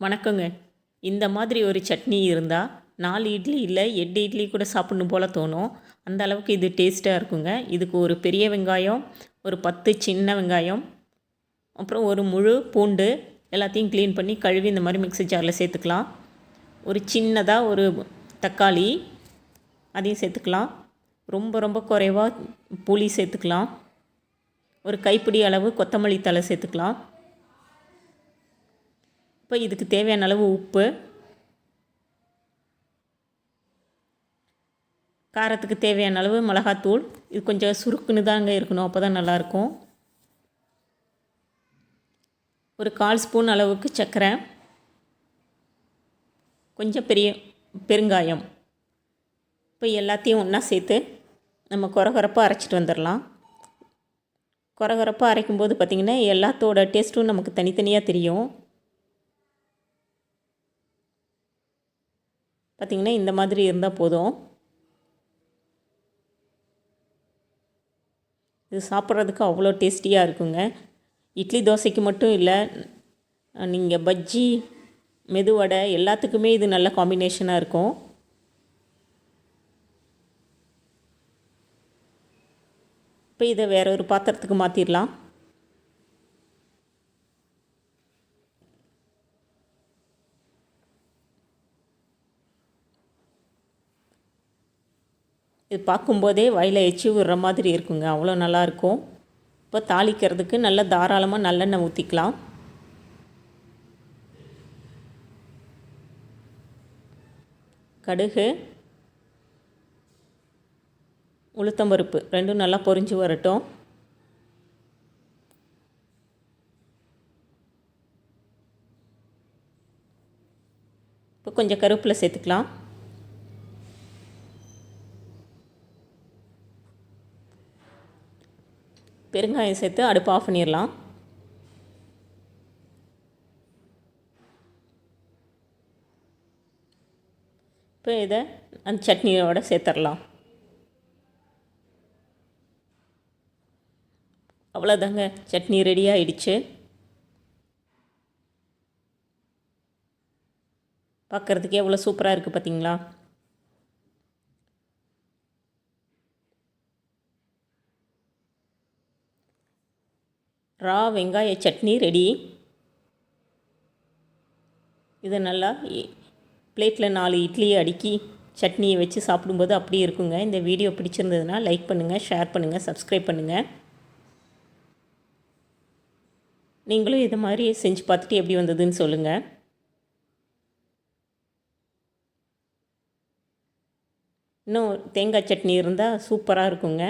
வணக்கங்க. இந்த மாதிரி ஒரு சட்னி இருந்தால் 4 இட்லி இல்லை 8 இட்லி கூட சாப்பிடணும் போல் தோணும். அந்த அளவுக்கு இது டேஸ்ட்டாக இருக்குங்க. இதுக்கு ஒரு பெரிய வெங்காயம், ஒரு 10 சின்ன வெங்காயம், அப்புறம் ஒரு முழு பூண்டு எல்லாத்தையும் க்ளீன் பண்ணி கழுவி இந்த மாதிரி மிக்ஸி ஜாரில் சேர்த்துக்கலாம். ஒரு சின்னதாக ஒரு தக்காளி அதையும் சேர்த்துக்கலாம். ரொம்ப ரொம்ப குறைவாக புளி சேர்த்துக்கலாம். ஒரு கைப்பிடி அளவு கொத்தமல்லி தழை சேர்த்துக்கலாம். இப்போ இதுக்கு தேவையான அளவு உப்பு, காரத்துக்கு தேவையான அளவு மிளகாத்தூள். இது கொஞ்சம் சுருக்குன்னு தாங்க இருக்கணும், அப்போ தான் நல்லாயிருக்கும். ஒரு 1/4 ஸ்பூன் அளவுக்கு சர்க்கரை, கொஞ்சம் பெருங்காயம். இப்போ எல்லாத்தையும் ஒன்றா சேர்த்து நம்ம கொரகொரப்பாக அரைச்சிட்டு வந்துடலாம். கொரகொரப்பாக அரைக்கும்போது பார்த்திங்கன்னா எல்லாத்தோட டேஸ்ட்டும் நமக்கு தனித்தனியாக தெரியும். பார்த்திங்கன்னா இந்த மாதிரி இருந்தால் போதும். இது சாப்பிட்றதுக்கு அவ்வளோ டேஸ்டியாக இருக்குங்க. இட்லி தோசைக்கு மட்டும் இல்லை, நீங்கள் பஜ்ஜி, மெதுவடை எல்லாத்துக்குமே இது நல்ல காம்பினேஷனாக இருக்கும். இப்போ இதை வேற ஒரு பாத்திரத்துக்கு மாற்றிடலாம். இது பார்க்கும்போதே வாயில் எச்சி விடுற மாதிரி இருக்குங்க, அவ்வளோ நல்லாயிருக்கும். இப்போ தாளிக்கிறதுக்கு நல்ல தாராளமாக நல்லெண்ணெய் ஊற்றிக்கலாம். கடுகு, உளுத்தம்பருப்பு ரெண்டும் நல்லா பொரிஞ்சு வரட்டும். இப்போ கொஞ்சம் கருவேப்பிலை சேர்த்துக்கலாம். பெருங்காயம் சேர்த்து அடுப்பு ஆஃப் பண்ணிடலாம். இப்போ இதை அந்த சட்னியோட சேர்த்துடலாம். அவ்வளோதாங்க, சட்னி ரெடி ஆகிடுச்சு. பார்க்குறதுக்கே எவ்வளோ சூப்பராக இருக்குது பார்த்தீங்களா? ரா வெங்காய சட்னி ரெடி. இதை நல்லா பிளேட்டில் 4 இட்லியை அடுக்கி சட்னியை வச்சு சாப்பிடும்போது அப்படி இருக்குங்க. இந்த வீடியோ பிடிச்சிருந்ததுன்னா லைக் பண்ணுங்கள், ஷேர் பண்ணுங்கள், சப்ஸ்கிரைப் பண்ணுங்கள். நீங்களும் இது மாதிரி செஞ்சு பார்த்துட்டு எப்படி வந்ததுன்னு சொல்லுங்கள். இன்னும் தேங்காய் சட்னி இருந்தால் சூப்பராக இருக்குங்க.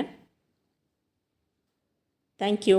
தேங்க்யூ.